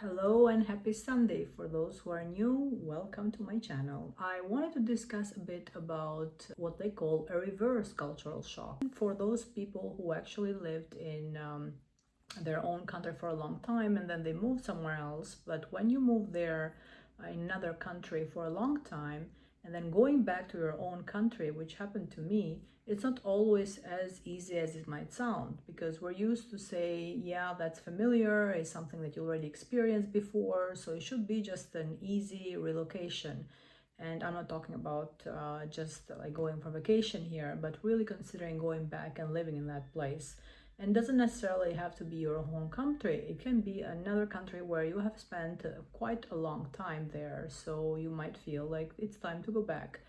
Hello and happy Sunday. For those who are new, welcome to my channel. I wanted to discuss a bit about what they call a reverse cultural shock. For those people who actually lived in their own country for a long time and then they moved somewhere else, but when you move there in another country for a long time and then going back to your own country, which happened to me, it's not always as easy as it might sound, because we're used to say, yeah, that's familiar, it's something that you already experienced before, so it should be just an easy relocation. And I'm not talking about just like going for vacation here, but really considering going back and living in that place. And doesn't necessarily have to be your home country. It can be another country where you have spent quite a long time there, so you might feel like it's time to go back.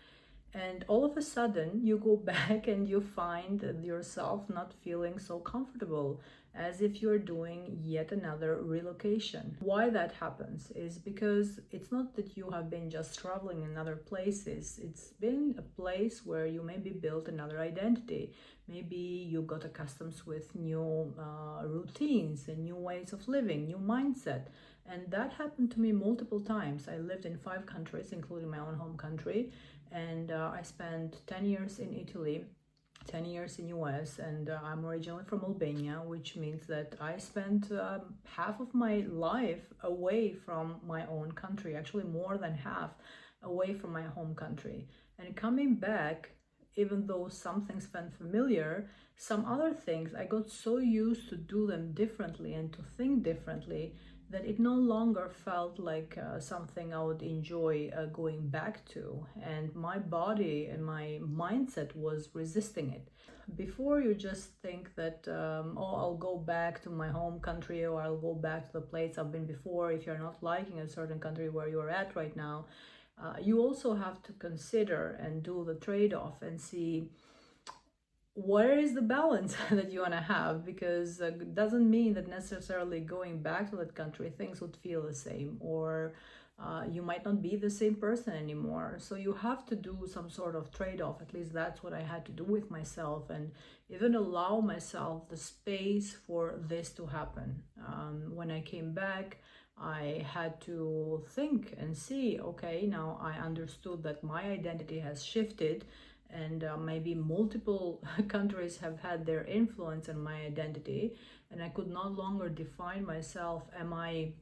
And all of a sudden, you go back and you find yourself not feeling so comfortable, as if you're doing yet another relocation. Why that happens is because it's not that you have been just traveling in other places. It's been a place where you maybe built another identity. Maybe you got accustomed with new routines and new ways of living, new mindset. And that happened to me multiple times. I lived in 5 countries, including my own home country. And I spent 10 years in Italy, 10 years in US, and I'm originally from Albania, which means that I spent half of my life away from my own country, actually more than half away from my home country. And coming back, even though some things felt familiar, some other things, I got so used to do them differently and to think differently that it no longer felt like something I would enjoy going back to. And my body and my mindset was resisting it. Before you just think that, oh, I'll go back to my home country, or I'll go back to the place I've been before, if you're not liking a certain country where you're at right now, you also have to consider and do the trade-off and see where is the balance that you want to have, because it doesn't mean that necessarily going back to that country things would feel the same, or you might not be the same person anymore. So you have to do some sort of trade-off. At least that's what I had to do with myself, and even allow myself the space for this to happen. When I came back, I had to think and see, okay, now I understood that my identity has shifted, and maybe multiple countries have had their influence on my identity, and I could no longer define myself, am I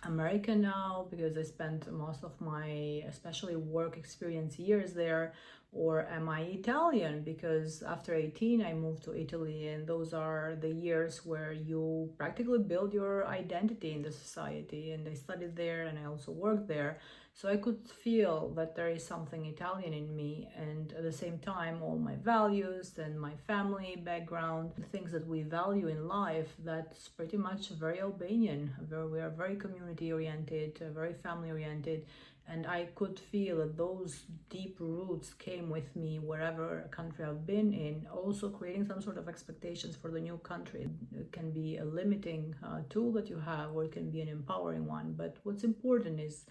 American now because I spent most of my especially work experience years there, or am I Italian because after 18 I moved to Italy, and those are the years where you practically build your identity in the society. And I studied there and I also worked there, so I could feel that there is something Italian in me, and at the same time all my values and my family background, the things that we value in life, that's pretty much very Albanian. We are very community oriented, very family oriented, and I could feel that those deep roots came with me wherever country I've been in, also creating some sort of expectations for the new country. It can be a limiting tool that you have, or it can be an empowering one. But what's important is,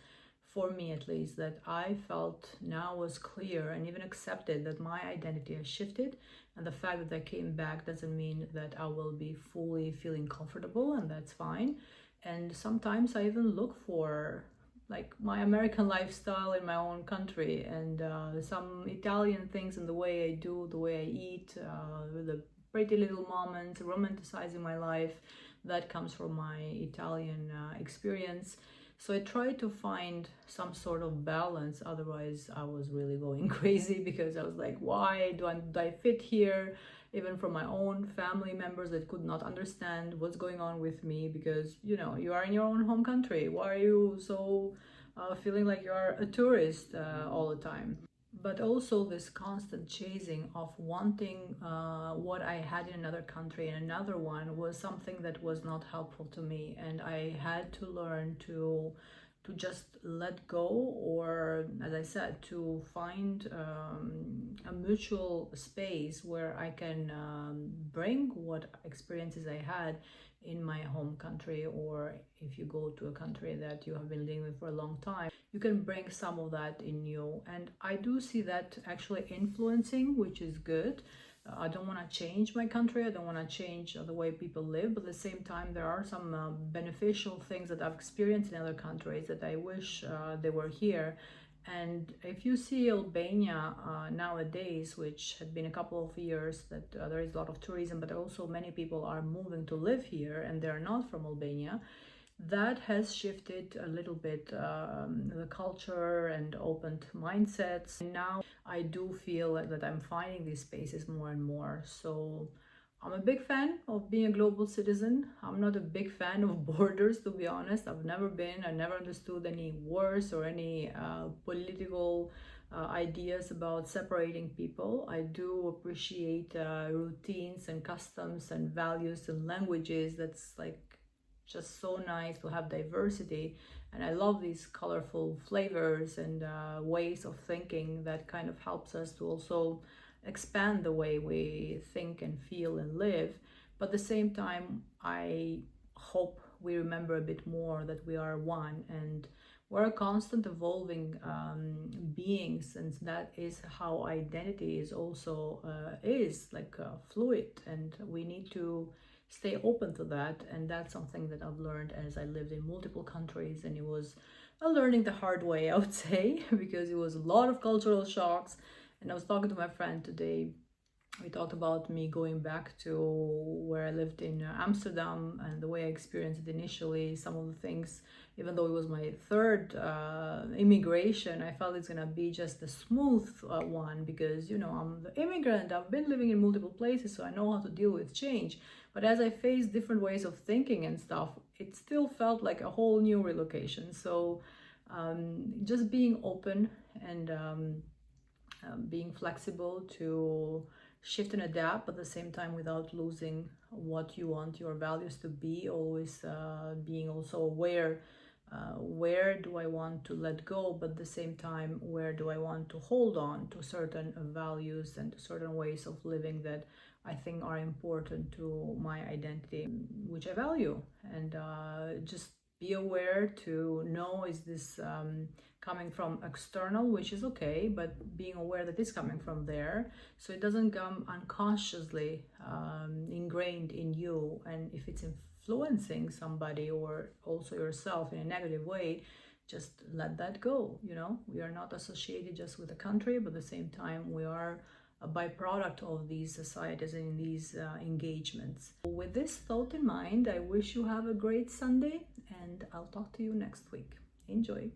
for me at least, that I felt now was clear and even accepted that my identity has shifted, and the fact that I came back doesn't mean that I will be fully feeling comfortable, and that's fine. And sometimes I even look for like my American lifestyle in my own country, and some Italian things in the way I do, the way I eat, the pretty little moments, romanticizing my life, that comes from my Italian experience. So I tried to find some sort of balance, otherwise I was really going crazy, because I was like, why do I fit here? Even from my own family members that could not understand what's going on with me, because you are in your own home country. Why are you so feeling like you are a tourist all the time? But also this constant chasing of wanting what I had in another country and another one was something that was not helpful to me, and I had to learn to just let go, or as I said, to find a mutual space where I can bring what experiences I had in my home country, or if you go to a country that you have been living with for a long time, you can bring some of that in you. And I do see that actually influencing, which is good. I don't want to change my country. I don't want to change the way people live. But at the same time, there are some beneficial things that I've experienced in other countries that I wish they were here. And if you see Albania nowadays, which had been a couple of years that there is a lot of tourism, but also many people are moving to live here and they're not from Albania, that has shifted a little bit the culture and opened mindsets. And now I do feel that I'm finding these spaces more and more. So I'm a big fan of being a global citizen. I'm not a big fan of borders, to be honest. I've never been, I never understood any wars or any political ideas about separating people. I do appreciate routines and customs and values and languages. That's like just so nice to have diversity, and I love these colorful flavors and ways of thinking that kind of helps us to also expand the way we think and feel and live. But at the same time, I hope we remember a bit more that we are one and we're a constant evolving beings, and that is how identity is also fluid, and we need to stay open to that. And that's something that I've learned as I lived in multiple countries, and it was a learning the hard way, I would say, because it was a lot of cultural shocks. And I was talking to my friend today. We talked about me going back to where I lived in Amsterdam and the way I experienced it initially. Some of the things, even though it was my third immigration, I felt it's gonna be just a smooth one because, you know, I'm the immigrant. I've been living in multiple places, so I know how to deal with change. But as I faced different ways of thinking and stuff, it still felt like a whole new relocation. So just being open and being flexible to shift and adapt, but at the same time without losing what you want your values to be, always being also aware where do I want to let go, but at the same time where do I want to hold on to certain values and to certain ways of living that I think are important to my identity, which I value. And just be aware to know, is this coming from external, which is okay, but being aware that it's coming from there, so it doesn't come unconsciously ingrained in you. And if it's influencing somebody or also yourself in a negative way, just let that go. You know, we are not associated just with a country, but at the same time we are a byproduct of these societies and these engagements. With this thought in mind, I wish you have a great Sunday, and I'll talk to you next week. Enjoy.